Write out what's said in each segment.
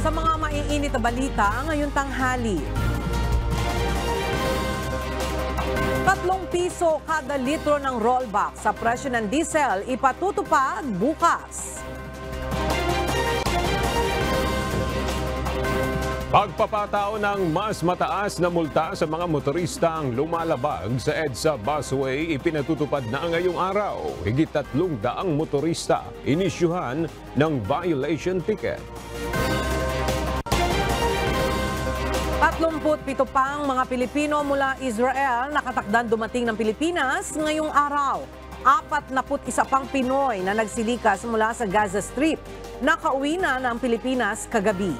Sa mga maiinit na balita ngayong tanghali. 3 piso kada litro ng rollback sa presyo ng diesel ipatutupad bukas. Pagpapatao ng mas mataas na multa sa mga motoristang lumalabag sa EDSA busway ipinatutupad na ngayong araw. Higit 300 motorista inisyuhan ng violation ticket. 37 pang mga Pilipino mula Israel nakatakdang dumating ng Pilipinas ngayong araw. 41 pang Pinoy na nagsilikas mula sa Gaza Strip. Nakauwi na ng Pilipinas kagabi.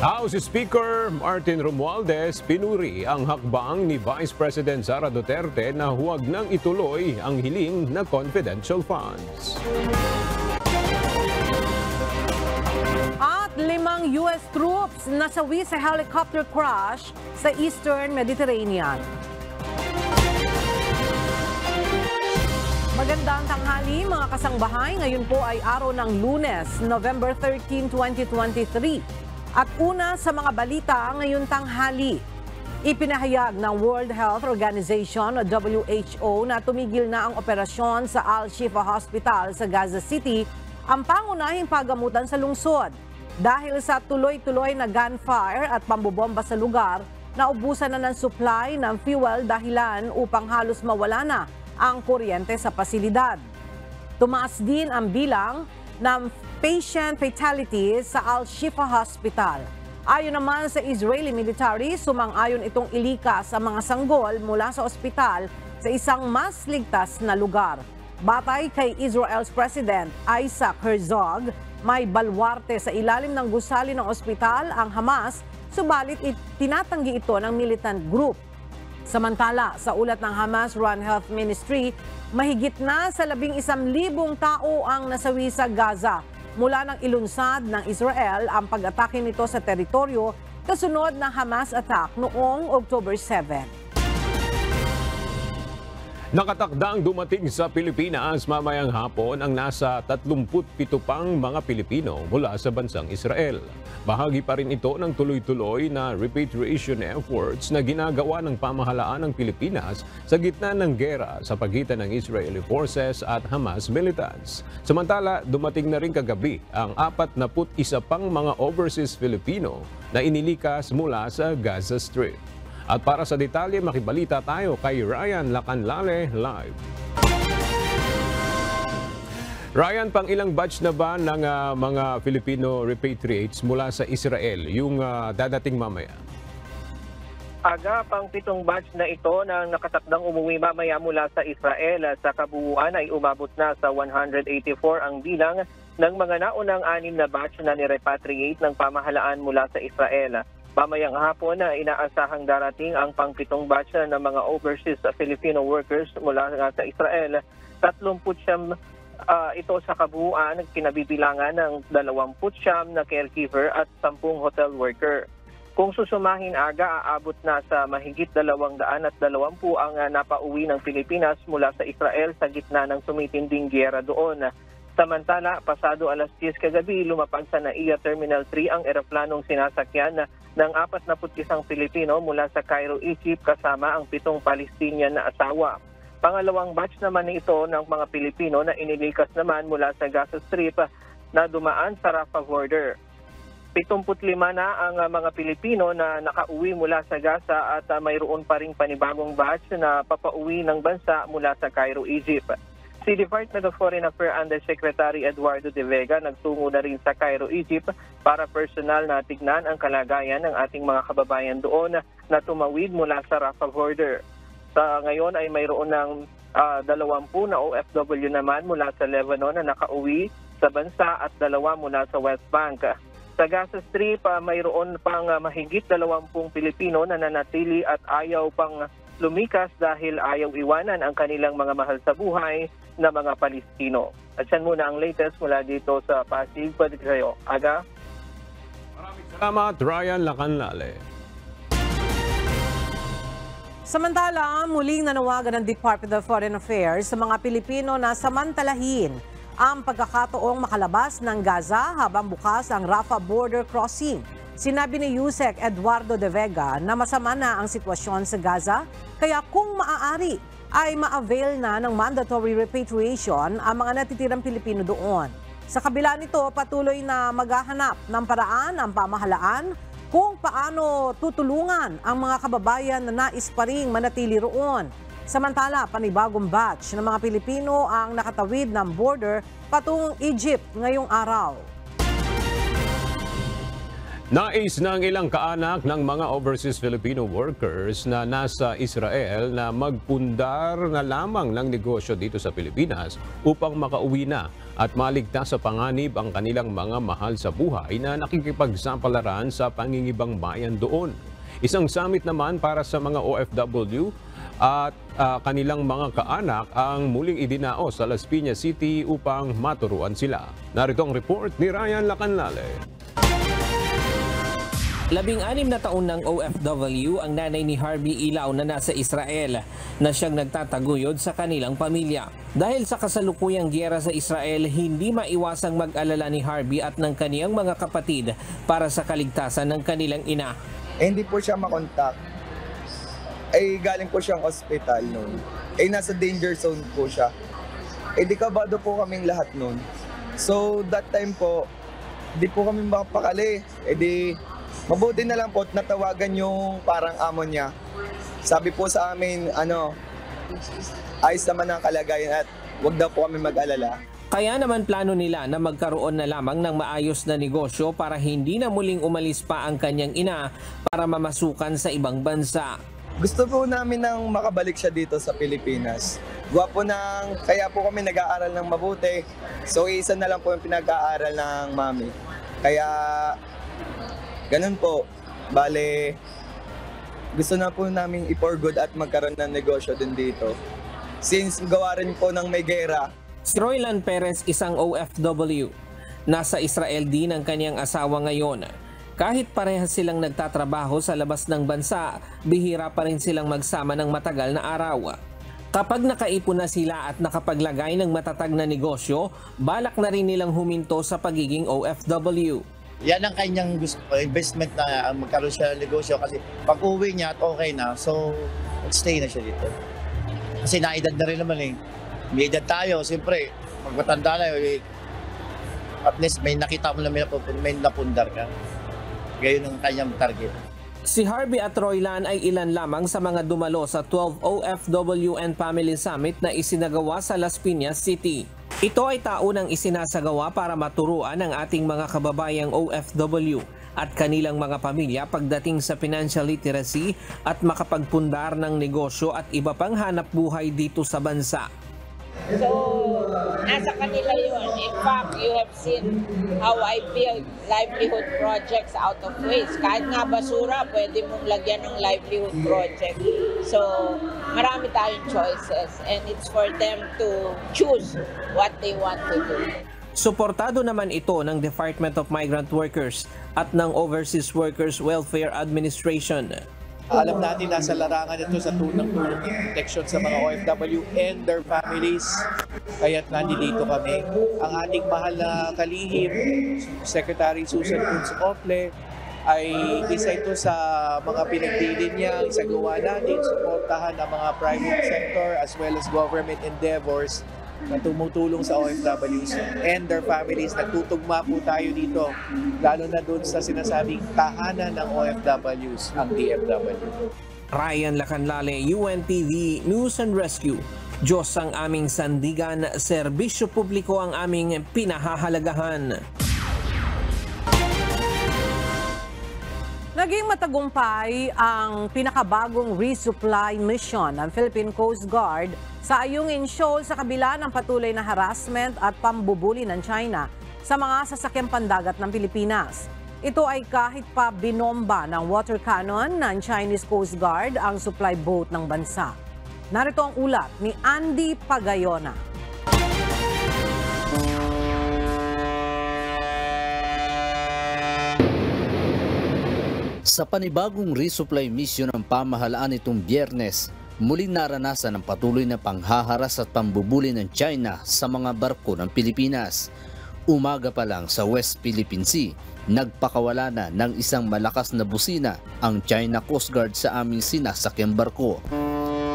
House Speaker Martin Romualdez pinuri ang hakbang ni Vice President Sara Duterte na huwag nang ituloy ang hiling na confidential funds. At 5 US troops nasawi sa helicopter crash sa Eastern Mediterranean. Magandang tanghali mga kasangbahay. Ngayon po ay araw ng Lunes, November 13, 2023. At una sa mga balita ngayong tanghali. Ipinahayag ng World Health Organization o WHO na tumigil na ang operasyon sa Al-Shifa Hospital sa Gaza City, ang pangunahing pagamutan sa lungsod. Dahil sa tuloy-tuloy na gunfire at pambobomba sa lugar, naubusan na ng supply ng fuel dahilan upang halos mawala na ang kuryente sa pasilidad. Tumaas din ang bilang ng patient fatalities sa Al-Shifa Hospital. Ayon naman sa Israeli military, sumang-ayon itong ilikas ang mga sanggol mula sa ospital sa isang mas ligtas na lugar. Batay kay Israel's President Isaac Herzog, may balwarte sa ilalim ng gusali ng ospital ang Hamas, subalit tinatanggi ito ng militant group. Samantala, sa ulat ng Hamas-run Health Ministry, mahigit na sa 11,000 tao ang nasawi sa Gaza mula nang ilunsad ng Israel ang pag-atake nito sa teritoryo kasunod ng Hamas attack noong October 7. Nakatakdang dumating sa Pilipinas mamayang hapon ang nasa 37 pang mga Pilipino mula sa bansang Israel. Bahagi pa rin ito ng tuloy-tuloy na repatriation efforts na ginagawa ng pamahalaan ng Pilipinas sa gitna ng gera sa pagitan ng Israeli forces at Hamas militants. Samantala, dumating na rin kagabi ang 41 pang mga overseas Filipino na inilikas mula sa Gaza Strip. At para sa detalye, makibalita tayo kay Ryan Lacanlale live. Ryan, pang ilang batch na ba ng mga Filipino repatriates mula sa Israel yung dadating mamaya? Aga, pang 7 batch na ito na nakatakdang umuwi mamaya mula sa Israel. Sa kabuuan ay umabot na sa 184 ang bilang ng mga naunang 6 na batch na nirepatriate ng pamahalaan mula sa Israel. Mamayang hapon na inaasahang darating ang pang-7 batch ng mga overseas Filipino workers mula sa Israel. 30 ito sa kabuuan, kinabibilangan ng 20 na caregiver at 10 hotel worker. Kung susumahin aga, aabot na sa mahigit 220 ang napauwi ng Pilipinas mula sa Israel sa gitna ng sumitinding giyera doon. Samantala, pasado alas 10 kagabi, lumapag sa NAIA Terminal 3 ang eroplanong sinasakyan ng 41 Pilipino mula sa Cairo, Egypt kasama ang 7 Palestinian na asawa. Pangalawang batch naman ito ng mga Pilipino na inilikas naman mula sa Gaza Strip na dumaan sa Rafah border. 75 na ang mga Pilipino na nakauwi mula sa Gaza at mayroon pa ring panibagong batch na papauwi ng bansa mula sa Cairo, Egypt. Si Department of Foreign Affairs Undersecretary Eduardo De Vega nagtungo na rin sa Cairo, Egypt para personal na tignan ang kalagayan ng ating mga kababayan doon na tumawid mula sa Rafah border. Sa ngayon ay mayroon ng 20 na OFW naman mula sa Lebanon na nakauwi sa bansa at 2 mula sa West Bank. Sa Gaza Strip, mayroon pang mahigit 20 Pilipino na nanatili at ayaw pang lumikas dahil ayaw iwanan ang kanilang mga mahal sa buhay na mga Palestino. At yan muna ang latest mula dito sa Pasig. Pwede kayo. Aga? Maraming salamat, Ryan Lacanlale. Samantala, muling nanawagan ng Department of Foreign Affairs sa mga Pilipino na samantalahin ang pagkakataong makalabas ng Gaza habang bukas ang Rafah border crossing. Sinabi ni Yusek Eduardo de Vega na masama na ang sitwasyon sa Gaza, kaya kung maaari ay ma-avail na ng mandatory repatriation ang mga natitirang Pilipino doon. Sa kabila nito, patuloy na maghahanap ng paraan ang pamahalaan kung paano tutulungan ang mga kababayan na nais pa ring manatili roon. Samantala, panibagong batch ng mga Pilipino ang nakatawid ng border patungong Egypt ngayong araw. Nais ng ilang kaanak ng mga overseas Filipino workers na nasa Israel na magpundar na lamang ng negosyo dito sa Pilipinas upang makauwi na at maligtas sa panganib ang kanilang mga mahal sa buhay na nakikipagsapalaran sa pangingibang bayan doon. Isang summit naman para sa mga OFW at kanilang mga kaanak ang muling idinao sa Las Piñas City upang maturuan sila. Narito ang report ni Ryan Lacanlale. 16 na taon ng OFW ang nanay ni Harvey Ilaw na nasa Israel na siyang nagtataguyod sa kanilang pamilya. Dahil sa kasalukuyang giyera sa Israel, hindi maiwasang mag-alala ni Harvey at ng kaniyang mga kapatid para sa kaligtasan ng kanilang ina. Hindi po siya makontak. Galing po siyang ospital noon. Nasa danger zone po siya. Di kabado po kaming lahat noon. So that time po, di po kami makapakali. Mabuti na lang po at natawagan yung parang amo niya. Sabi po sa amin, ayos naman ang kalagayan at wag daw po kami mag-alala. Kaya naman plano nila na magkaroon na lamang ng maayos na negosyo para hindi na muling umalis pa ang kanyang ina para mamasukan sa ibang bansa. Gusto po namin nang makabalik siya dito sa Pilipinas. Kaya po kami nag-aaral ng mabuti. So isa na lang po yung pinag-aaral ng mami. Kaya ganun po. Bale, gusto na po namin i-for good at magkaroon ng negosyo din dito. Since gawa rin po ng may gera. Si Roylan Perez, isang OFW. Nasa Israel din ang kanyang asawa ngayon. Kahit parehas silang nagtatrabaho sa labas ng bansa, bihira pa rin silang magsama ng matagal na araw. Kapag nakaipon na sila at nakapaglagay ng matatag na negosyo, balak na rin nilang huminto sa pagiging OFW. Yan ang kanyang gusto, investment na magkaroon siya ng negosyo kasi pag uwi niya at okay na, so stay na siya dito. Kasi naedad na rin naman eh. May edad tayo, siyempre, pag matanda na, at least may nakita mo na may napundar ka. Gayon ang kanyang target. Si Harvey at Roylan ay ilan lamang sa mga dumalo sa 12 OFW and Family Summit na isinagawa sa Las Piñas City. Ito ay taunang isinasagawa para maturuan ang ating mga kababayang OFW at kanilang mga pamilya pagdating sa financial literacy at makapagpundar ng negosyo at iba pang hanap buhay dito sa bansa. So, nasa kanila yun. In fact, you have seen how I build livelihood projects out of waste. Kahit nga basura, pwede mong lagyan ng livelihood project. So, marami tayong choices and it's for them to choose what they want to do. Suportado naman ito ng Department of Migrant Workers at ng Overseas Workers Welfare Administration. Alam natin nasa larangan ito sa tunang-tunang protection sa mga OFW and their families. Kaya't nandito kami. Ang ating mahal na kalihim, Secretary Susan Kunz Ople, ay isa ito sa mga pinagpili niya, isagawa natin, suportahan ang mga private sector as well as government endeavors na tumutulong sa OFWs and their families. Nagtutugma po tayo dito, lalo na doon sa sinasabing tahanan ng OFWs, ang DFW. Ryan Lacanlale, UNTV News and Rescue. Diyos ang aming sandigan, serbisyo publiko ang aming pinahahalagahan. Naging matagumpay ang pinakabagong resupply mission ng Philippine Coast Guard sa Ayungin Shoal sa kabila ng patuloy na harassment at pambubuli ng China sa mga sasakyang pandagat ng Pilipinas. Ito ay kahit pa binomba ng water cannon ng Chinese Coast Guard ang supply boat ng bansa. Narito ang ulat ni Andy Pagayona. Sa panibagong resupply mission ng pamahalaan itong Biyernes, muling naranasan ang patuloy na panghaharas at pambubuli ng China sa mga barko ng Pilipinas. Umaga pa lang sa West Philippine Sea, nagpakawala na ng isang malakas na busina ang China Coast Guard sa aming sinasakyang barko.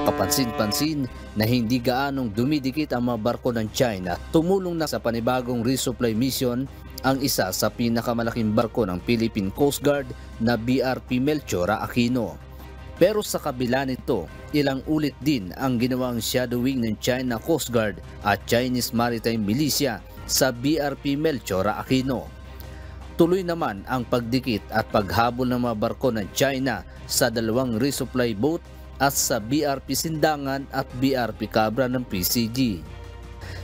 Kapansin-pansin na hindi gaanong dumidikit ang mga barko ng China, tumulong na sa panibagong resupply mission ang isa sa pinakamalaking barko ng Philippine Coast Guard na BRP Melchora Aquino. Pero sa kabila nito, ilang ulit din ang ginawang shadowing ng China Coast Guard at Chinese Maritime Militia sa BRP Melchora Aquino. Tuloy naman ang pagdikit at paghabol ng mga barko ng China sa dalawang resupply boat at sa BRP Sindangan at BRP Cabra ng PCG.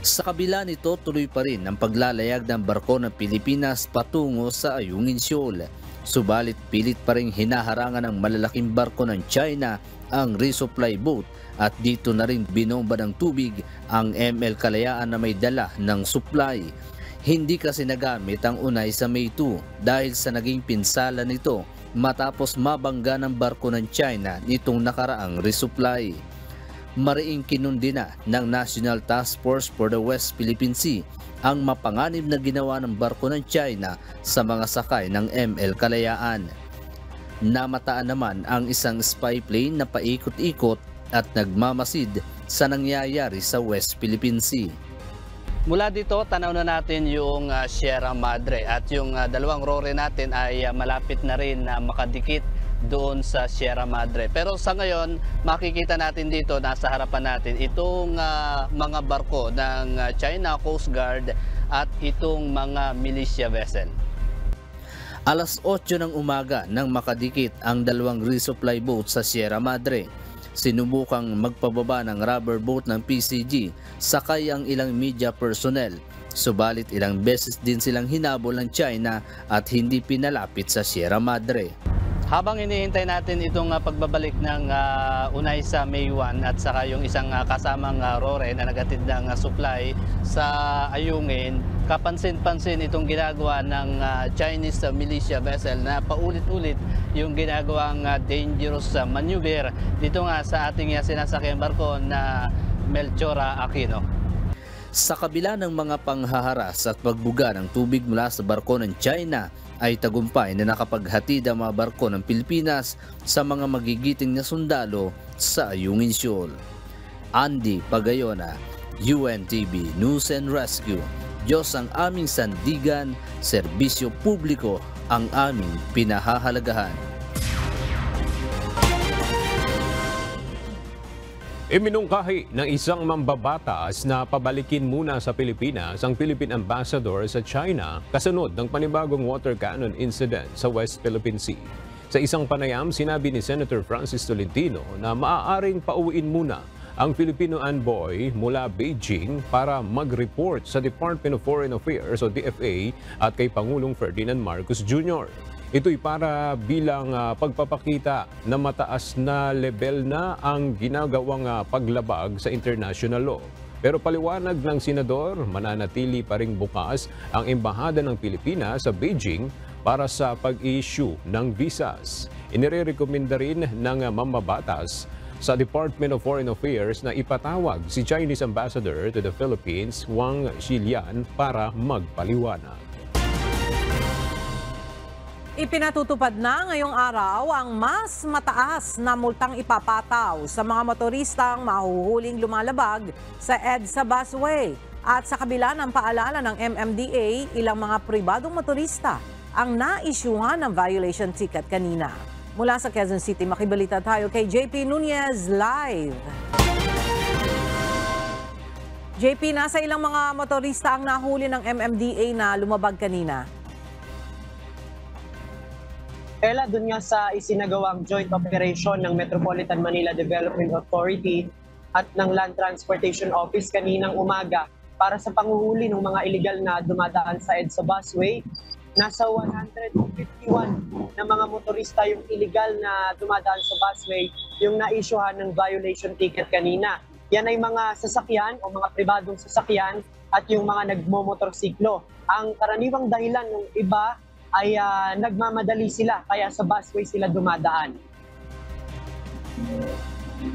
Sa kabila nito, tuloy pa rin ang paglalayag ng barko ng Pilipinas patungo sa Ayungin Shoal. Subalit pilit pa rin hinaharangan ng malalaking barko ng China ang resupply boat at dito na rin binomba ng tubig ang ML Kalayaan na may dala ng supply. Hindi kasi nagamit ang unay sa May 2 dahil sa naging pinsala nito matapos mabangga ng barko ng China nitong nakaraang resupply. Mariing kinundi na ng National Task Force for the West Philippine Sea ang mapanganib na ginawa ng barko ng China sa mga sakay ng ML Kalayaan. Namataan naman ang isang spy plane na paikot-ikot at nagmamasid sa nangyayari sa West Philippine Sea. Mula dito, tanaw na natin yung Sierra Madre at yung dalawang rore natin ay malapit na rin na makadikit doon sa Sierra Madre. Pero sa ngayon, makikita natin dito, nasa harapan natin, itong mga barko ng China Coast Guard at itong mga militia vessel. Alas 8 ng umaga nang makadikit ang dalawang resupply boat sa Sierra Madre. Sinubukang magpababa ng rubber boat ng PCG, sakay ang ilang media personnel. Subalit ilang beses din silang hinabol ng China at hindi pinalapit sa Sierra Madre. Habang hinihintay natin itong pagbabalik ng unay sa May 1 at saka yung isang kasamang rore na nagatid ng supply sa Ayungin, kapansin-pansin itong ginagawa ng Chinese militia vessel na paulit-ulit yung ginagawang dangerous maneuver dito nga sa ating sinasakyang barko na Melchora Aquino. Sa kabila ng mga panghaharas at pagbuga ng tubig mula sa barko ng China, ay tagumpay na nakapaghatid ang mga barko ng Pilipinas sa mga magigiting na sundalo sa Ayungin Shoal. Andy Pagayona, UNTV News and Rescue. Diyos ang aming sandigan, serbisyo publiko ang aming pinahahalagahan. Iminungkahi ng isang mambabatas na pabalikin muna sa Pilipinas ang Philippine Ambassador sa China kasunod ng panibagong water cannon incident sa West Philippine Sea. Sa isang panayam, sinabi ni Senator Francis Tolentino na maaaring pauwiin muna ang Filipino envoy mula Beijing para mag-report sa Department of Foreign Affairs o DFA at kay Pangulong Ferdinand Marcos Jr. Ito'y para bilang pagpapakita na mataas na level na ang ginagawang paglabag sa international law. Pero paliwanag ng senador, mananatili pa ring bukas ang embahada ng Pilipinas sa Beijing para sa pag-i-issue ng visas. Inirekomenda rin ng mambabatas sa Department of Foreign Affairs na ipatawag si Chinese Ambassador to the Philippines, Wang Xilian, para magpaliwanag. Ipinatutupad na ngayong araw ang mas mataas na multang ipapataw sa mga motoristang mahuhuling lumalabag sa EDSA busway. At sa kabila ng paalala ng MMDA, ilang mga pribadong motorista ang naisyuhan ng violation ticket kanina. Mula sa Quezon City, makibalita tayo kay JP Nunez live. JP, nasa ilang mga motorista ang nahuli ng MMDA na lumabag kanina? Ella, dun nga sa isinagawang joint operation ng Metropolitan Manila Development Authority at ng Land Transportation Office kaninang umaga para sa panghuhuli ng mga illegal na dumadaan sa EDSA busway. Nasa 151 na mga motorista yung illegal na dumadaan sa busway yung na-issuehan ng violation ticket kanina. Yan ay mga sasakyan o mga pribadong sasakyan at yung mga nagmomotorsiklo. Ang karaniwang dahilan ng iba ay nagmamadali sila kaya sa busway sila dumadaan.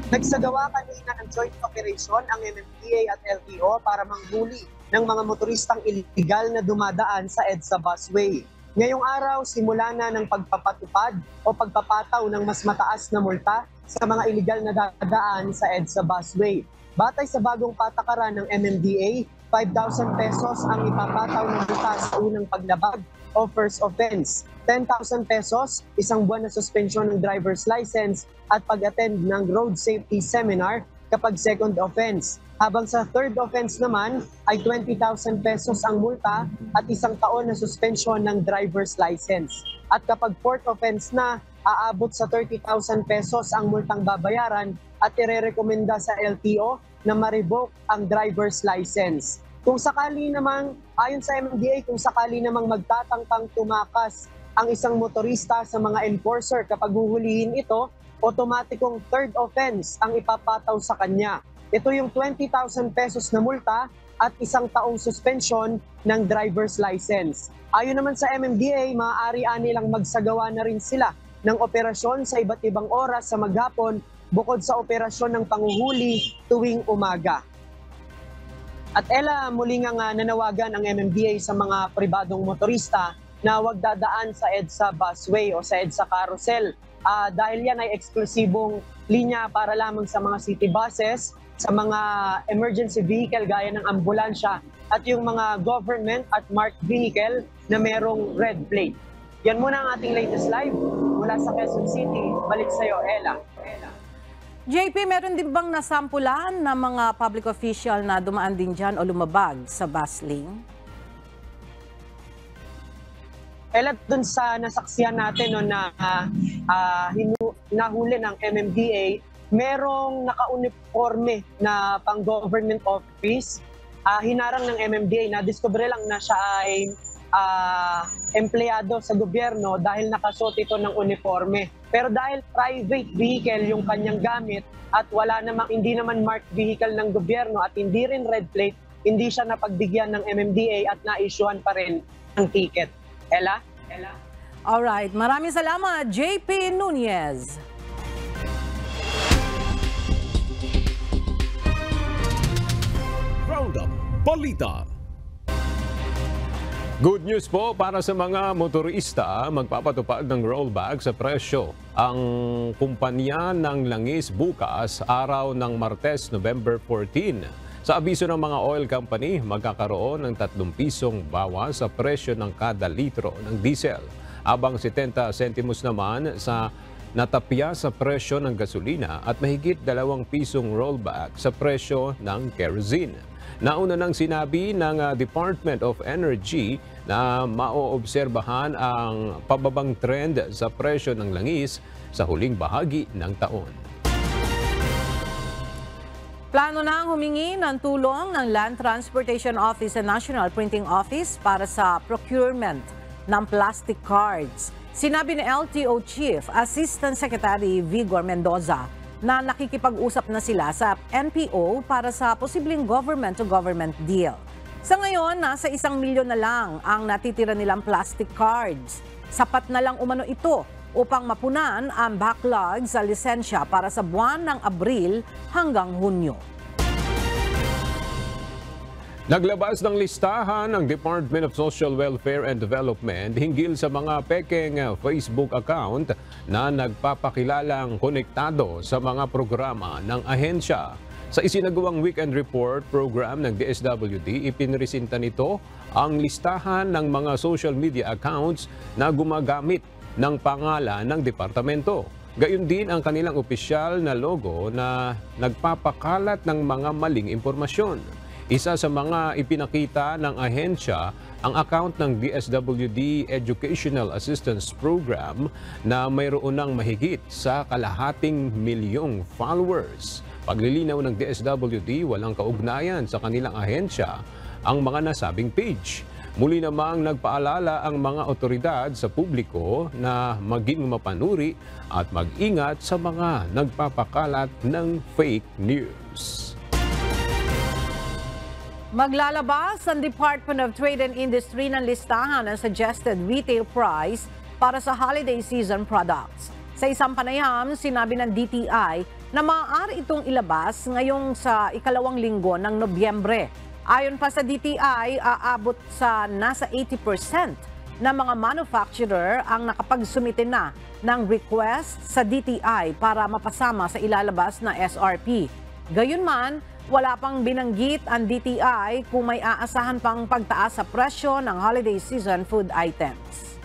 Nagsagawa kanina ng joint operation ang MMDA at LTO para manghuli ng mga motoristang iligal na dumadaan sa EDSA busway. Ngayong araw, simula na ng pagpapatupad o pagpapataw ng mas mataas na multa sa mga iligal na dadaan sa EDSA busway. Batay sa bagong patakaran ng MMDA, 5,000 pesos ang ipapataw ng multa sa unang paglabag o first offense. 10,000 pesos, isang buwan na suspensyon ng driver's license at pag-attend ng road safety seminar kapag second offense. Habang sa third offense naman ay 20,000 pesos ang multa at isang taon na suspension ng driver's license. At kapag fourth offense na, aabot sa 30,000 pesos ang multang babayaran at irerekomenda sa LTO na ma-revoke ang driver's license. Kung sakali namang, ayon sa MMDA, kung sakali namang magtatangkang tumakas ang isang motorista sa mga enforcer kapag huhulihin ito, otomatikong third offense ang ipapataw sa kanya. Ito yung 20,000 pesos na multa at isang taong suspension ng driver's license. Ayon naman sa MMDA, maaari nilang magsagawa na rin sila ng operasyon sa iba't ibang oras sa maghapon bukod sa operasyon ng panghuhuli tuwing umaga. At Ella, muli nga nanawagan ang MMDA sa mga pribadong motorista na huwag dadaan sa EDSA busway o sa EDSA carousel. Dahil yan ay eksklusibong linya para lamang sa mga city buses, sa mga emergency vehicle gaya ng ambulansya at yung mga government at marked vehicle na merong red plate. Yan muna ang ating latest live mula sa Quezon City. Balik sa'yo, Ella. JP, meron din bang nasampulan na mga public official na dumaan din dyan o lumabag sa bus lane? Ella, dun sa nasaksiyan natin no, na nahuli ng MMDA, merong naka-uniforme na pang-government office. Hinarang ng MMDA na discover lang na siya ay empleyado sa gobyerno dahil nakasuot ito ng uniforme. Pero dahil private vehicle yung kanyang gamit at hindi naman marked vehicle ng gobyerno at hindi rin red plate, hindi siya napagbigyan ng MMDA at na-issuean pa rin ng ticket. Ella? Alright, maraming salamat, JP Nunez. Roundup Balita. Good news po para sa mga motorista, magpapatupad ng rollback sa presyo ang kumpanya ng langis bukas, araw ng Martes, November 14. Sa abiso ng mga oil company, magkakaroon ng 3 pisong bawas sa presyo ng kada litro ng diesel, habang 70 sentimos naman sa natapya sa presyo ng gasolina at mahigit 2 pisong rollback sa presyo ng kerosene. Nauna nang sinabi ng Department of Energy na maoobserbahan ang pababang trend sa presyo ng langis sa huling bahagi ng taon. Plano nang humingi ng tulong ng Land Transportation Office and National Printing Office para sa procurement ng plastic cards. Sinabi ni LTO Chief Assistant Secretary Vigor Mendoza na nakikipag-usap na sila sa NPO para sa posibleng government-to-government deal. Sa ngayon, nasa 1 milyon na lang ang natitira nilang plastic cards. Sapat na lang umano ito upang mapunan ang backlog sa lisensya para sa buwan ng Abril hanggang Hunyo. Naglabas ng listahan ng Department of Social Welfare and Development hinggil sa mga pekeng Facebook account na nagpapakilalang konektado sa mga programa ng ahensya. Sa isinagawang weekend report program ng DSWD, ipinresinta nito ang listahan ng mga social media accounts na gumagamit ng pangalan ng departamento. Gayon din ang kanilang opisyal na logo na nagpapakalat ng mga maling impormasyon. Isa sa mga ipinakita ng ahensya ang account ng DSWD Educational Assistance Program na mayroon ng mahigit sa 250,000 followers. Paglilinaw ng DSWD, walang kaugnayan sa kanilang ahensya ang mga nasabing page. Muli namang nagpaalala ang mga otoridad sa publiko na maging mapanuri at mag-ingat sa mga nagpapakalat ng fake news. Maglalabas ang Department of Trade and Industry ng listahan ng suggested retail price para sa holiday season products. Sa isang panayam, sinabi ng DTI na maaari itong ilabas ngayong sa ikalawang linggo ng Nobyembre. Ayon pa sa DTI, aabot sa nasa 80% na mga manufacturer ang nakapagsumite na ng request sa DTI para mapasama sa ilalabas na SRP. Gayunman, wala pang binanggit ang DTI kung may aasahan pang pagtaas sa presyo ng holiday season food items.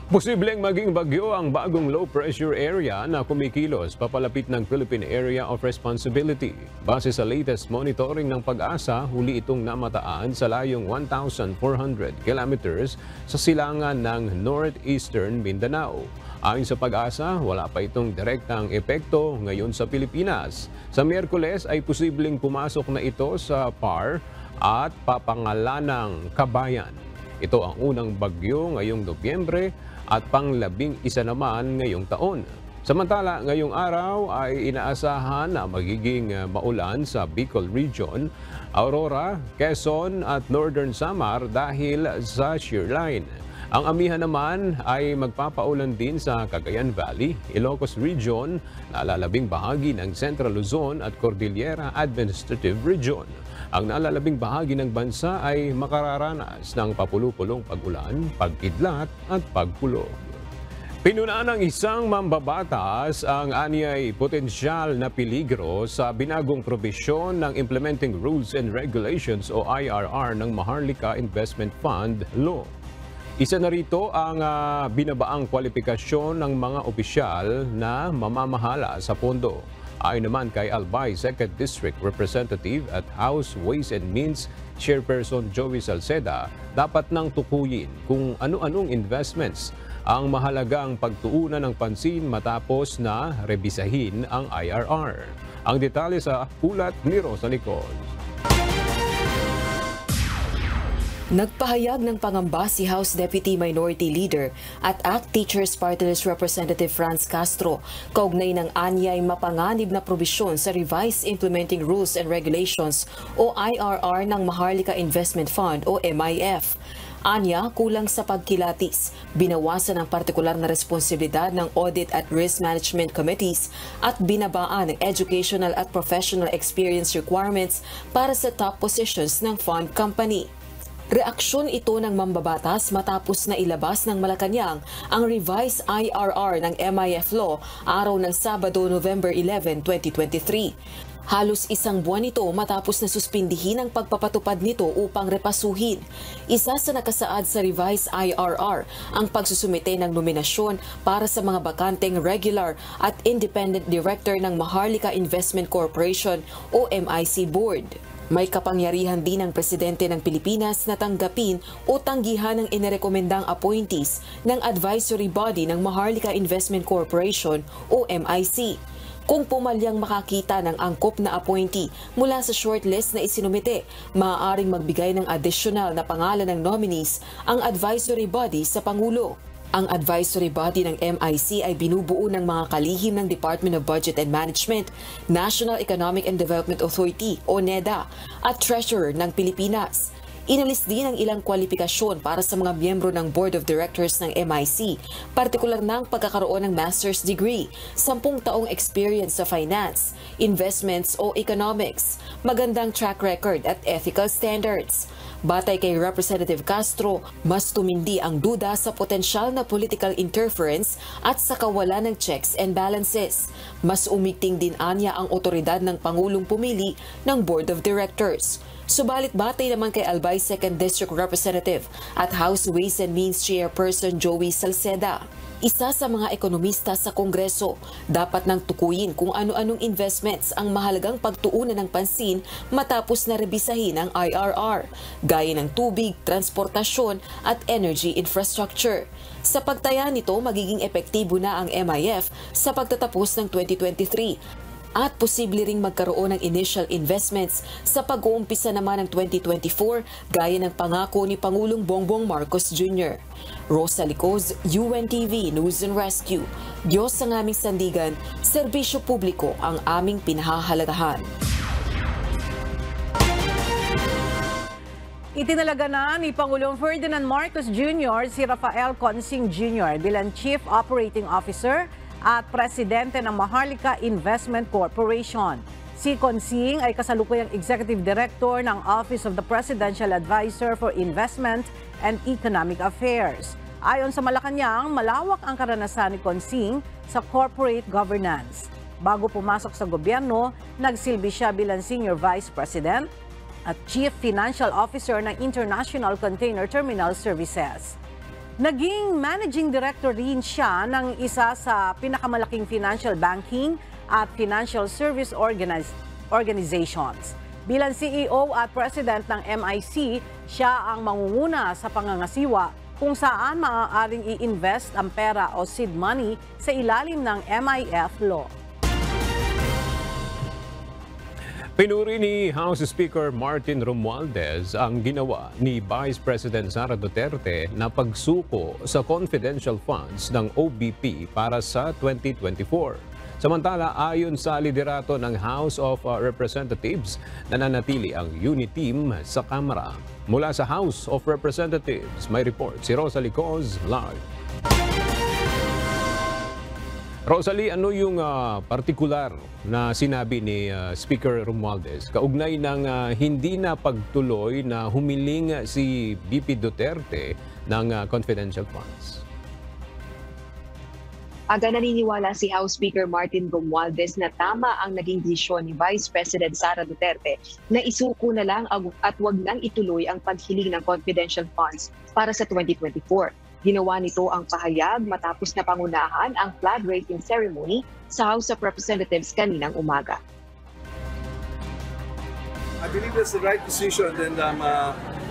Posibleng maging bagyo ang bagong low-pressure area na kumikilos papalapit ng Philippine Area of Responsibility. Base sa latest monitoring ng Pag-asa, huli itong namataan sa layong 1,400 kilometers sa silangan ng northeastern Mindanao. Ayon sa Pag-asa, wala pa itong direktang epekto ngayon sa Pilipinas. Sa Miyerkules ay posibleng pumasok na ito sa PAR at papangalanang Kabayan. Ito ang unang bagyo ngayong Nobyembre at pang-11 naman ngayong taon. Samantala, ngayong araw ay inaasahan na magiging maulan sa Bicol Region, Aurora, Quezon at Northern Samar dahil sa shear line. Ang amihan naman ay magpapaulan din sa Cagayan Valley, Ilocos Region, nalalabing bahagi ng Central Luzon at Cordillera Administrative Region. Ang nalalabing bahagi ng bansa ay makararanas ng papulupulong pag-ulan, pagkidlat at pagkulog. Pinunaan ng isang mambabatas ang anyay potensyal na peligro sa binagong probisyon ng Implementing Rules and Regulations o IRR ng Maharlika Investment Fund Law. Isa na rito ang binabaang kwalifikasyon ng mga opisyal na mamamahala sa pondo. Ayon naman kay Albay 2nd District Representative at House Ways and Means Chairperson Joey Salceda, dapat nang tukuyin kung ano-anong investments ang mahalagang pagtuunan ng pansin matapos na rebisahin ang IRR. Ang detalye sa ulat ni Rosa Nicol. Nagpahayag ng pangamba si House Deputy Minority Leader at ACT Teachers Party List Representative Franz Castro kaugnay ng anyay mapanganib na probisyon sa Revised Implementing Rules and Regulations o IRR ng Maharlika Investment Fund o MIF. Anya, kulang sa pagkilatis, binawasan ang partikular na responsibilidad ng Audit at Risk Management Committees at binabaan ng educational at professional experience requirements para sa top positions ng fund company. Reaksyon ito ng mambabatas matapos na ilabas ng Malacanang ang revised IRR ng MIF Law araw ng Sabado, November 11, 2023. Halos isang buwan ito matapos na suspindihin ang pagpapatupad nito upang repasuhin. Isa sa nakasaad sa revised IRR ang pagsusumite ng nominasyon para sa mga bakanteng regular at independent director ng Maharlika Investment Corporation o MIC Board. May kapangyarihan din ang presidente ng Pilipinas na tanggapin o tanggihan ng inirekomendang appointees ng advisory body ng Maharlika Investment Corporation o MIC. Kung pumalyang makakita ng angkop na appointee mula sa shortlist na isinumite, maaaring magbigay ng additional na pangalan ng nominees ang advisory body sa Pangulo. Ang advisory body ng MIC ay binubuo ng mga kalihim ng Department of Budget and Management, National Economic and Development Authority o NEDA at Treasurer ng Pilipinas. Inalis din ang ilang kwalifikasyon para sa mga miyembro ng Board of Directors ng MIC, partikular ng pagkakaroon ng master's degree, 10 taong experience sa finance, investments o economics, magandang track record at ethical standards. Batay kay Representative Castro, mas tumindi ang duda sa potensyal na political interference at sa kawalan ng checks and balances. Mas umigting din anya ang otoridad ng Pangulong pumili ng Board of Directors. Subalit batay naman kay Albay 2nd District Representative at House Ways and Means Chairperson Joey Salceda, isa sa mga ekonomista sa Kongreso, dapat nang tukuyin kung ano-anong investments ang mahalagang pagtuunan ng pansin matapos na rebisahin ang IRR, gaya ng tubig, transportasyon at energy infrastructure. Sa pagtaya nito, magiging epektibo na ang MIF sa pagtatapos ng 2023 at posible ring magkaroon ng initial investments sa pag-uumpisa naman ng 2024 gaya ng pangako ni Pangulong Bongbong Marcos Jr. Rosa Licoz, UNTV News and Rescue. Diyos ang aming sandigan, serbisyo publiko ang aming pinahahalagahan. Itinalaga na ni Pangulong Ferdinand Marcos Jr. si Rafael Consing Jr. bilang Chief Operating Officer at presidente ng Maharlika Investment Corporation. Si Consing ay kasalukuyang Executive Director ng Office of the Presidential Advisor for Investment and Economic Affairs. Ayon sa Malacanang, malawak ang karanasan ni Consing sa corporate governance. Bago pumasok sa gobyerno, nagsilbi siya bilang Senior Vice President at Chief Financial Officer ng International Container Terminal Services. Naging Managing Director rin siya ng isa sa pinakamalaking financial banking at financial service organizations. Bilang CEO at President ng MIC, siya ang mangunguna sa pangangasiwa kung saan maaaring i-invest ang pera o seed money sa ilalim ng MIF law. Pinuri ni House Speaker Martin Romualdez ang ginawa ni Vice President Sara Duterte na pagsuko sa confidential funds ng OBP para sa 2024. Samantala, ayon sa liderato ng House of Representatives, nananatili ang unit team sa Kamara. Mula sa House of Representatives, may report si Rosalie Coz live. Rosalie, ano yung partikular na sinabi ni Speaker Romualdez kaugnay ng hindi na pagtuloy na humiling si VP Duterte ng confidential funds? Aga naniniwala si House Speaker Martin Romualdez na tama ang naging desisyon ni Vice President Sara Duterte na isuko na lang at wag nang ituloy ang paghiling ng confidential funds para sa 2024. Ginawa nito ang pahayag matapos na pangunahan ang flag raising ceremony sa House of Representatives kaninang umaga. I believe that's the right decision and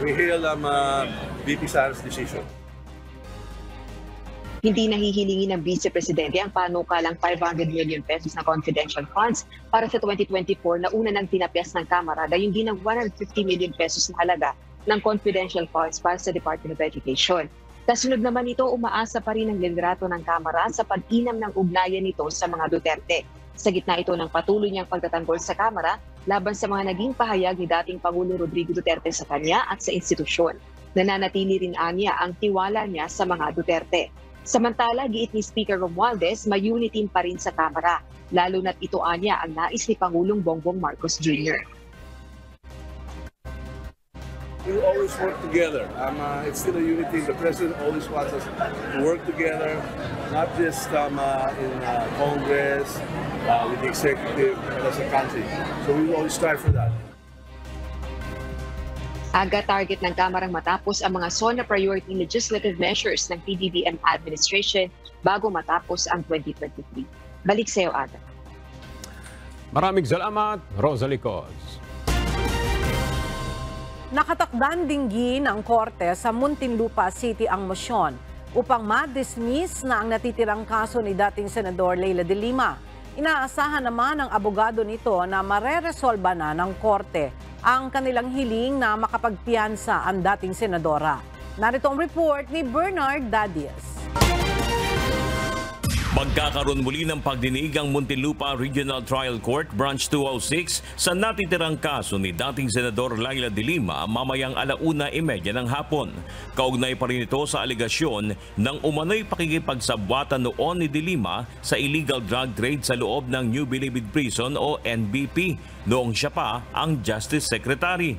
we hail VP Sara's decision. Hindi nahihilingi ng Vice Presidente ang panukalang 500 million pesos na confidential funds para sa 2024 na una nang tinapyas ng Kamara dahil din ng 150 million pesos na halaga ng confidential funds para sa Department of Education. Kasunod naman ito, umaasa pa rin ang liderato ng Kamara sa pag-inam ng ugnayan nito sa mga Duterte. Sa gitna ito ng patuloy niyang pagtatanggol sa Kamara laban sa mga naging pahayag ni dating Pangulo Rodrigo Duterte sa kanya at sa institusyon. Nananatili rin anya ang tiwala niya sa mga Duterte. Samantala, giit ni Speaker Romualdez, may unit team pa rin sa Kamara, lalo na't ito anya ang nais ni Pangulong Bongbong Marcos Jr. We will always work together. It's still a unity. The President always wants us to work together, not just in Congress, with the executive, but as a country. So we will always strive for that. Aga target ng Kamarang matapos ang mga SONA priority legislative measures ng PBBM administration bago matapos ang 2023. Balik sa iyo, Aga. Maraming salamat, Rosalie Coz. Nakatakdang dinggin ng korte sa Muntinlupa City ang mosyon upang ma-dismiss na ang natitirang kaso ni dating Senador Leila de Lima. Inaasahan naman ng abogado nito na mareresolba na ng korte ang kanilang hiling na makapagpiyansa ang dating senadora. Narito ang report ni Bernard Dadias. Magkakaroon muli ng pagdinig ang Muntinlupa Regional Trial Court Branch 206 sa natitirang kaso ni dating Senador Leila de Lima mamayang 1:30 ng hapon. Kaugnay pa rin ito sa alegasyon ng umano'y pakikipagsabwatan noon ni de Lima sa illegal drug trade sa loob ng New Bilibid Prison o NBP noong siya pa ang Justice Secretary.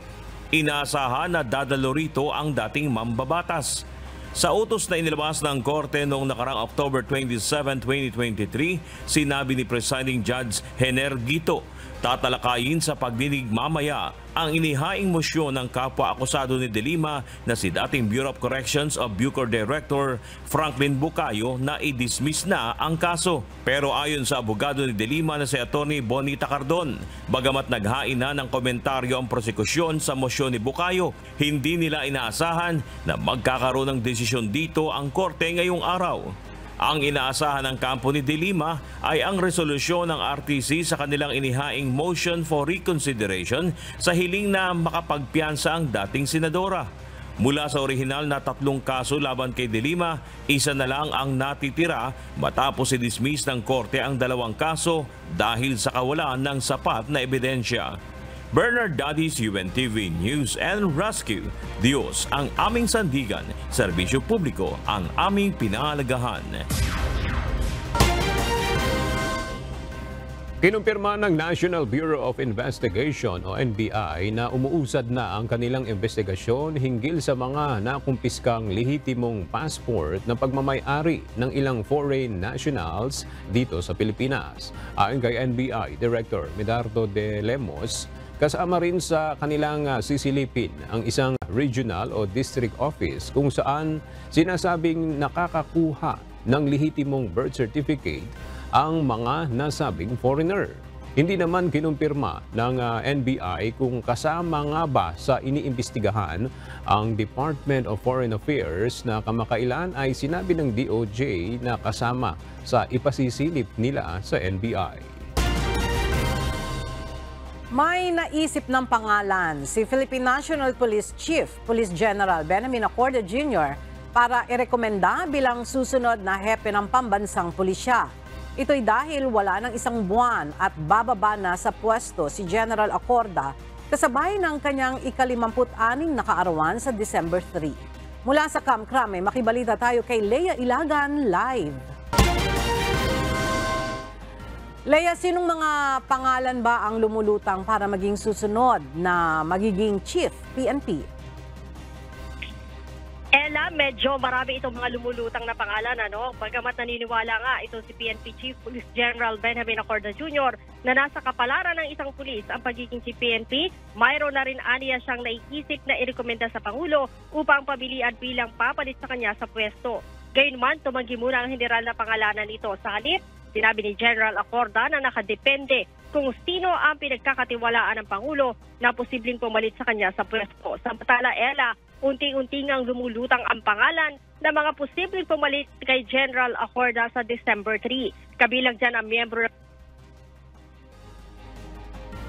Inaasahan na dadalo rito ang dating mambabatas. Sa utos na inilabas ng korte noong nakarang October 27, 2023, sinabi ni Presiding Judge Hener Guito, tatalakayin sa pagdinig mamaya ang inihaing mosyon ng kapwa-akusado ni de Lima na si dating Bureau of Corrections of Bucor Director Franklin Bucayo na i-dismiss na ang kaso. Pero ayon sa abogado ni de Lima na si Atty. Bonita Cardon, bagamat naghain na ng komentaryo ang prosekusyon sa mosyon ni Bucayo, hindi nila inaasahan na magkakaroon ng desisyon dito ang korte ngayong araw. Ang inaasahan ng kampo ni de Lima ay ang resolusyon ng RTC sa kanilang inihaing motion for reconsideration sa hiling na makapagpiyansa ang dating senadora. Mula sa orihinal na 3 kaso laban kay de Lima, isa na lang ang natitira matapos i-dismiss ng korte ang 2 kaso dahil sa kawalan ng sapat na ebidensya. Bernard Dadias, UNTV News and Rescue. Diyos ang aming sandigan, serbisyo publiko ang aming pinahalagahan. Kinumpirma ng National Bureau of Investigation o NBI na umuusad na ang kanilang investigasyon hinggil sa mga nakumpiskang lehitimong passport na pagmamay-ari ng ilang foreign nationals dito sa Pilipinas. Ayon kay NBI Director Medardo de Lemos, kasama rin sa kanilang sisilipin ang isang regional o district office kung saan sinasabing nakakakuha ng lehitimong birth certificate ang mga nasabing foreigner. Hindi naman kinumpirma ng NBI kung kasama nga ba sa iniimbestigahan ang Department of Foreign Affairs na kamakailan ay sinabi ng DOJ na kasama sa ipasisilip nila sa NBI. May naisip ng pangalan si Philippine National Police Chief, Police General Benjamin Acorda Jr. para irekomenda bilang susunod na hepe ng pambansang pulisya. Ito'y dahil wala ng isang buwan at bababa na sa pwesto si General Acorda kasabay ng kanyang ika-56 na kaarawan sa December 3. Mula sa Kamkrame, makibalita tayo kay Lea Ilagan live. Lea, sinong mga pangalan ba ang lumulutang para maging susunod na magiging Chief PNP? Ella, medyo marami itong mga lumulutang na pangalan, ano? Bagamat naniniwala nga ito si PNP Chief Police General Benjamin Acorda Jr. na nasa kapalaran ng isang pulis ang pagiging Chief PNP, mayroon na rin aniya siyang naiisip na irekomenda sa Pangulo upang pabilian bilang papalit sa kanya sa pwesto. Gayunman, tumanggi muna ang general na pangalanan nito. Sa halip, sinabi ni General Acorda na nakadepende kung sino ang pinagkakatiwalaan ng Pangulo na posibleng pumalit sa kanya sa pwesto. Samantala, Ella, unti-unti ngang lumulutang ang pangalan ng mga posibleng pumalit kay General Acorda sa December 3. Kabilang dyan ang miyembro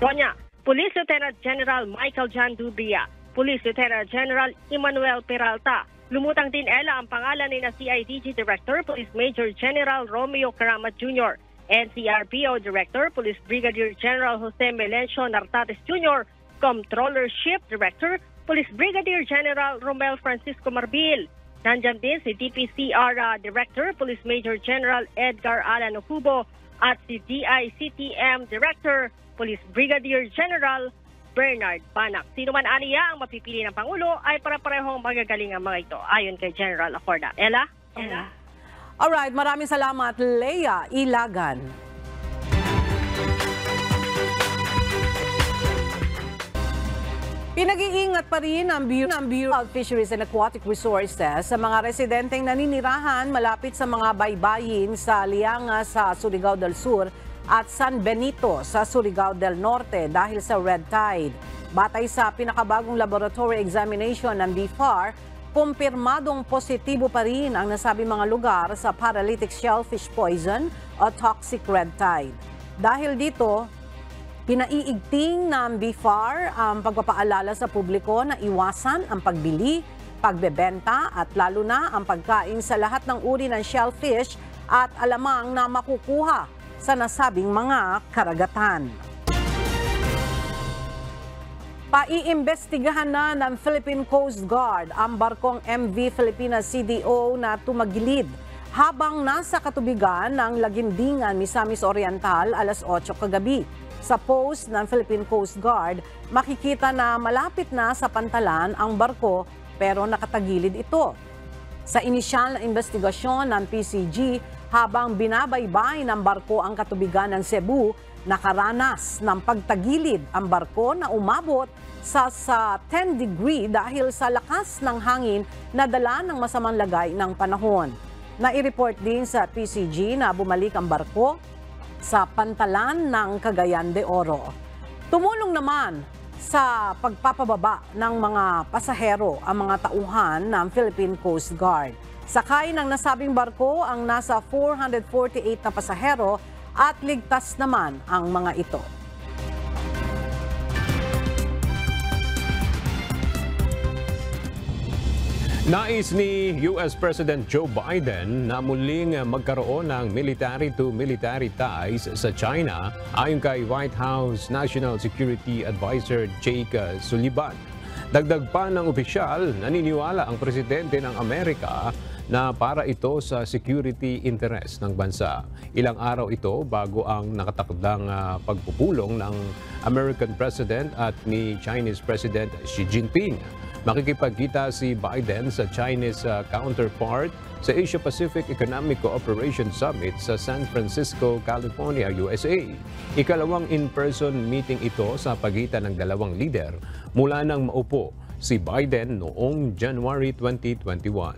ng Police Lieutenant General Michael John Dubria, Police Lieutenant General Emmanuel Peralta. Lumutang din, Ella, ang pangalan ni na CIDG Director Police Major General Romeo Karamat Jr., NCRPO Director Police Brigadier General Jose Melencio Nartates Jr., Comptrollership Director Police Brigadier General Romel Francisco Marbil. Nandyan din si DPCR Director Police Major General Edgar Alan Ocubo at si DICTM Director Police Brigadier General Bernard Banak. Sino man aniya ang mapipili ng Pangulo ay para-parehong magagaling ang mga ito ayon kay General Acorda. Ella? Alright, maraming salamat, Lea Ilagan. Pinag-iingat pa rin ng Bureau of Fisheries and Aquatic Resources sa mga residenteng naninirahan malapit sa mga baybayin sa Lianga sa Surigao del Sur at San Benito sa Surigao del Norte dahil sa red tide. Batay sa pinakabagong laboratory examination ng BFAR, kumpirmadong positibo pa rin ang nasabing mga lugar sa paralytic shellfish poison o toxic red tide. Dahil dito, pinaiigting ng BFAR ang pagpapaalala sa publiko na iwasan ang pagbili, pagbebenta at lalo na ang pagkain sa lahat ng uri ng shellfish at alamang na makukuha sa nasabing mga karagatan. Paiimbestigahan na ng Philippine Coast Guard ang barkong MV Filipinas CDO na tumagilid habang nasa katubigan ng Lagindingan, Misamis Oriental alas 8 kagabi. Sa post ng Philippine Coast Guard, makikita na malapit na sa pantalan ang barko pero nakatagilid ito. Sa inisyal na investigasyon ng PCG, habang binabaybay ng barko ang katubigan ng Cebu, nakaranas ng pagtagilid ang barko na umabot sa 10 degree dahil sa lakas ng hangin na dala ng masamang lagay ng panahon. Nai-report din sa PCG na bumalik ang barko sa pantalan ng Cagayan de Oro. Tumulong naman sa pagpapababa ng mga pasahero ang mga tauhan ng Philippine Coast Guard. Sakay ng nasabing barko ang nasa 448 na pasahero at ligtas naman ang mga ito. Nais ni US President Joe Biden na muling magkaroon ng military-to-military ties sa China ayon kay White House National Security Advisor Jake Sullivan. Dagdag pa ng opisyal, naniniwala ang presidente ng Amerika na para ito sa security interest ng bansa. Ilang araw ito bago ang nakatakdang pagpupulong ng American President at ni Chinese President Xi Jinping. Makikipagkita si Biden sa Chinese counterpart sa Asia-Pacific Economic Cooperation Summit sa San Francisco, California, USA. Ikalawang in-person meeting ito sa pagitan ng dalawang lider mula nang maupo si Biden noong January 2021.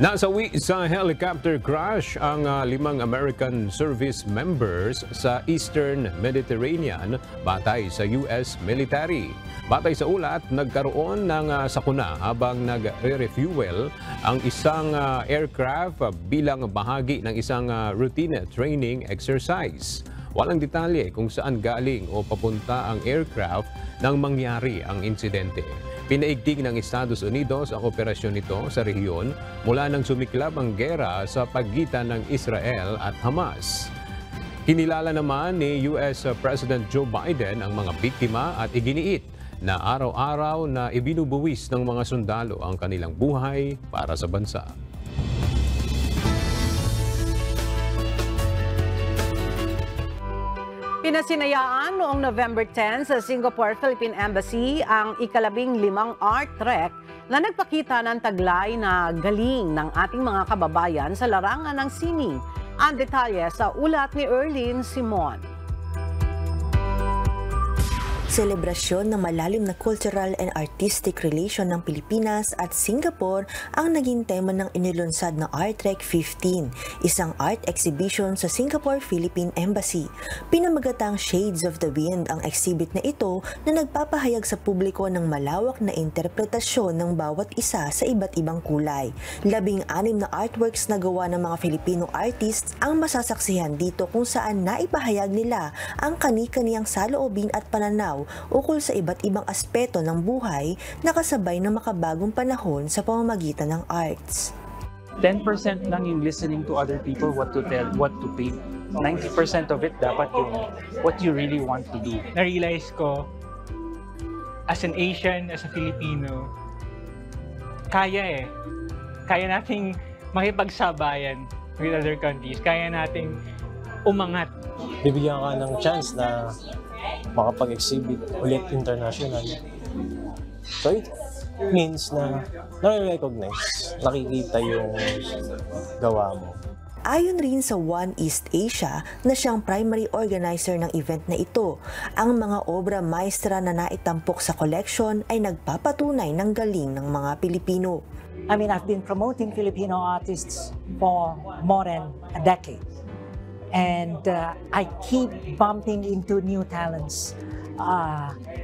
Nasawi sa helicopter crash ang 5 American service members sa Eastern Mediterranean batay sa US military. Batay sa ulat, nagkaroon ng sakuna habang nagre-refuel ang isang aircraft bilang bahagi ng isang routine training exercise. Walang detalye kung saan galing o papunta ang aircraft nang mangyari ang insidente. Pinaigting ng Estados Unidos ang operasyon nito sa rehiyon mula nang sumiklab ang gera sa pagitan ng Israel at Hamas. Kinilala naman ni US President Joe Biden ang mga biktima at iginiit na araw-araw na ibinubuwis ng mga sundalo ang kanilang buhay para sa bansa. Pinasinayaan noong November 10 sa Singapore Philippine Embassy ang ika-15 art trek na nagpakita ng taglay na galing ng ating mga kababayan sa larangan ng sining. Ang detalye sa ulat ni Erlene Simon. Selebrasyon ng malalim na cultural and artistic relation ng Pilipinas at Singapore ang naging tema ng inilunsad na Art Trek 15, isang art exhibition sa Singapore Philippine Embassy. Pinamagatang Shades of the Wind ang exhibit na ito na nagpapahayag sa publiko ng malawak na interpretasyon ng bawat isa sa iba't ibang kulay. 16 na artworks na gawa ng mga Filipino artists ang masasaksihan dito kung saan naipahayag nila ang kani-kaniyang saloobin at pananaw ukol sa iba't ibang aspeto ng buhay na kasabay ng makabagong panahon sa pamamagitan ng arts. 10% lang yung listening to other people, what to tell, what to paint. 90% of it dapat yung what you really want to do. Na-realize ko, as an Asian, as a Filipino, kaya nating makipagsabayan with other countries. Kaya nating umangat. Bibigyan ka ng chance na makapag-exhibit ulit international. So it means na nare-recognize, nakikita yung gawa mo. Ayon rin sa One East Asia na siyang primary organizer ng event na ito, ang mga obra maestra na naitampok sa collection ay nagpapatunay ng galing ng mga Pilipino. I mean, I've been promoting Filipino artists for more than a decade. And I keep bumping into new talents,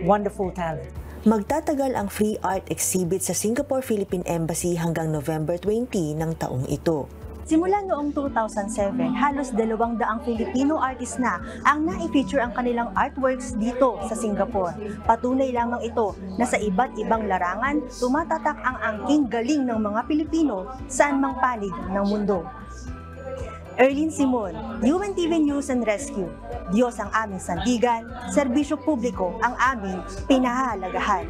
wonderful talent. Magtatagal ang free art exhibit sa Singapore Philippine Embassy hanggang November 20 ng taong ito. Simula noong 2007, halos 200 Filipino artists na ang na-feature ang kanilang artworks dito sa Singapore. Patunay lamang ito na sa iba't ibang larangan, tumatatak ang angking galing ng mga Pilipino saan mang panig ng mundo. Erlene Simon, UNTV News and Rescue. Diyos ang aming sandigan, serbisyo publiko ang aming pinahahalagahan.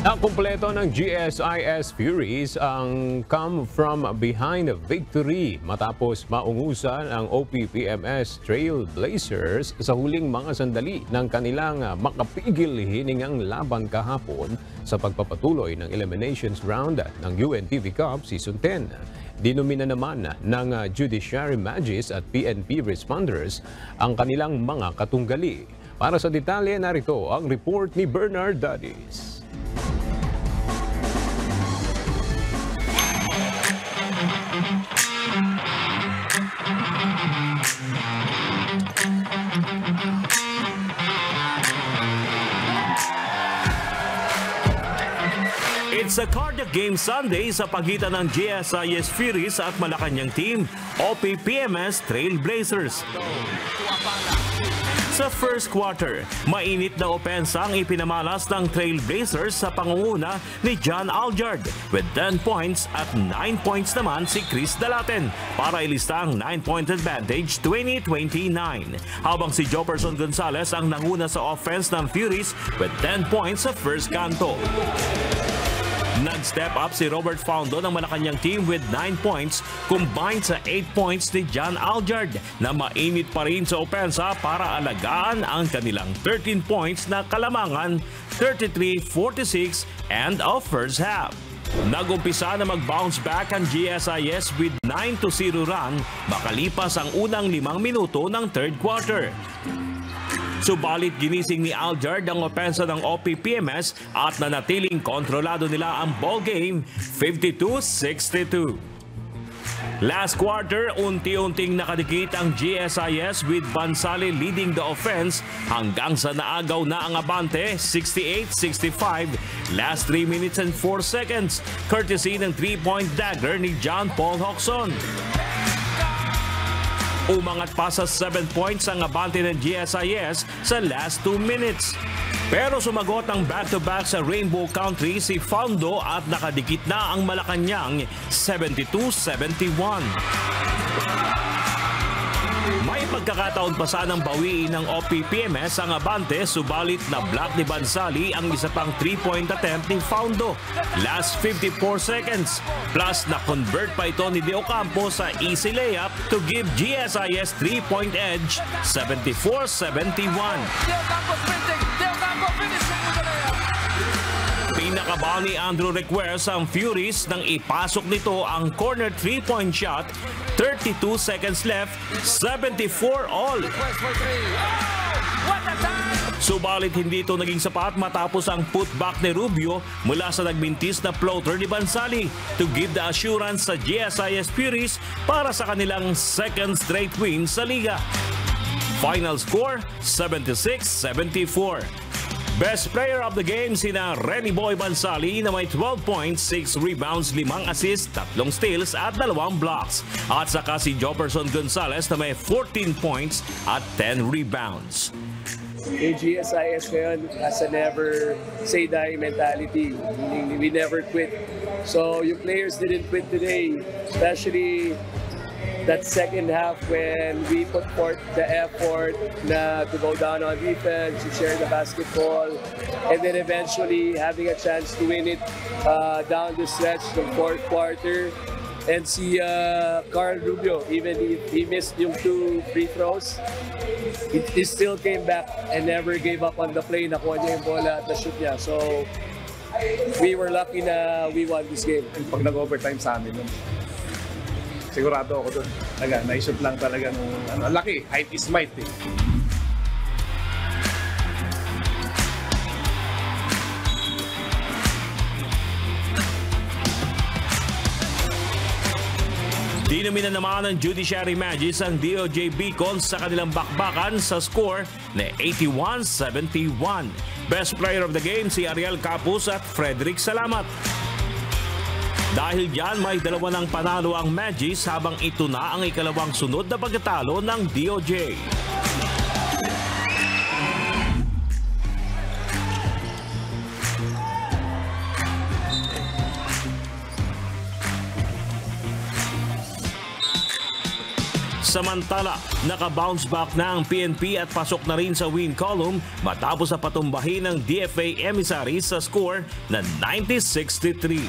Nakumpleto ng GSIS Furies ang Come From Behind Victory matapos maungusan ang OPPMS Trailblazers sa huling mga sandali ng kanilang makapigil hiningang laban kahapon sa pagpapatuloy ng eliminations round ng UNTV Cup Season 10. Dinomina naman ng Judiciary Magis at PNP responders ang kanilang mga katunggali. Para sa detalye, narito ang report ni Bernard Dadis. It's Sa cardiac game Sunday sa pagitan ng GSIS Furies at Malacanang team, OPPMS Trailblazers. Sa first quarter, mainit na opensa ang ipinamalas ng Trailblazers sa pangunguna ni John Aljard with 10 points at 9 points naman si Chris Dalaten para ilista ang 9-point advantage 20-29. Habang si Jefferson Gonzalez ang nanguna sa offense ng Furies with 10 points sa first kanto. Nag-step up si Robert Faundo ng Malacanang team with 9 points combined sa 8 points ni John Aljard na mainit pa rin sa opensa para alagaan ang kanilang 13 points na kalamangan 33-46 and of first half. Nag-umpisa na mag-bounce back ang GSIS with 9-0 run makalipas ang unang 5 minuto ng third quarter. Subalit ginising ni Aljard ang opensa ng OPPMS at nanatiling kontrolado nila ang ball game 52-62. Last quarter, unti-unting nakadikit ang GSIS with Bansali leading the offense hanggang sa naagaw na ang abante 68-65 last 3 minutes and 4 seconds courtesy ng 3-point dagger ni John Paul Hoxon. Umangat pa sa 7 points ang abante ng GSIS sa last 2 minutes. Pero sumagot ang back-to-back sa Rainbow Country si Faundo at nakadikit na ang Malacanang 72-71. May pagkakataon pa sanang bawiin ng OPPMS ang abante subalit na block ni Bansali ang isa pang 3-point attempt ni Faundo. Last 54 seconds. Plus na-convert pa ito ni De Ocampo sa easy layup to give GSIS 3-point edge 74-71. Pinakabaw ni Andrew Requers ang Furies nang ipasok nito ang corner 3-point shot. 32 seconds left, 74 all. Subalit hindi ito naging sapat matapos ang putback ni Rubio mula sa nagmintis na floater ni Bansali to give the assurance sa GSIS Furies para sa kanilang second straight win sa liga. Final score, 76-74. Best player of the game sina Renny Boy Bansali na may 12 points, 6 rebounds, 5 assists, 3 steals at 2 blocks. At saka si Jefferson Gonzalez na may 14 points at 10 rebounds. Yung GSIS ngayon has a never say die mentality, meaning we never quit. So yung players didn't quit today, especially that second half when we put forth the effort to go down on defense, to share the basketball, and then eventually having a chance to win it down the stretch the fourth quarter. And see Carl Rubio, even if he missed yung 2 free throws, he still came back and never gave up on the play. Nakuha niya yung bola at na-shoot niya. So we were lucky na we won this game. Pag nag-overtime sa amin, sigurado ako doon. Naisip lang talaga nung laki. Height is might eh. Dinumina naman ng Judiciary Magis ang DOJ Beacons sa kanilang bakbakan sa score na 81-71. Best player of the game si Ariel Capus at Frederick Salamat. Dahil dyan, may 2 ng panalo ang Magis habang ito na ang ikalawang sunod na pagkatalo ng DOJ. Samantala, naka-bounce back na ang PNP at pasok na rin sa win column matapos na patumbahin ng DFA Emissaries sa score na 90-63.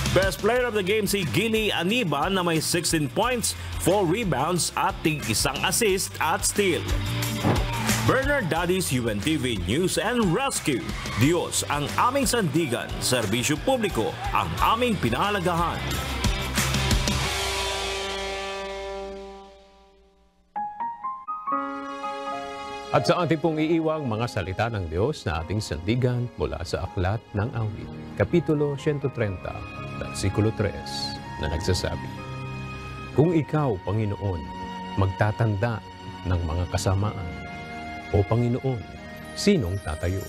Best player of the game si Gilly Aniba na may 16 points, 4 rebounds at 1 assist at steal. Bernard Daddy's UNTV News and Rescue. Diyos ang aming sandigan, serbisyo publiko ang aming pinahalagahan. At sa ating pong iiwang mga salita ng Diyos na ating sandigan mula sa Aklat ng Awit, Kapitulo 130, versikulo 3, na nagsasabi, Kung ikaw, Panginoon, magtatanda ng mga kasamaan, o Panginoon, sinong tatayo?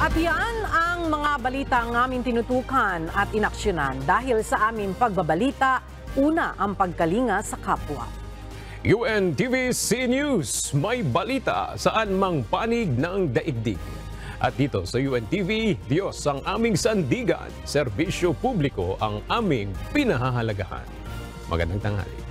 At yan ang mga balita ang aming tinutukan at inaksyonan dahil sa aming pagbabalita, una ang pagkalinga sa kapwa. UNTV-C News, may balita saan mang panig ng daigdig. At dito sa UNTV, Diyos ang aming sandigan, serbisyo publiko ang aming pinahahalagahan. Magandang tanghali.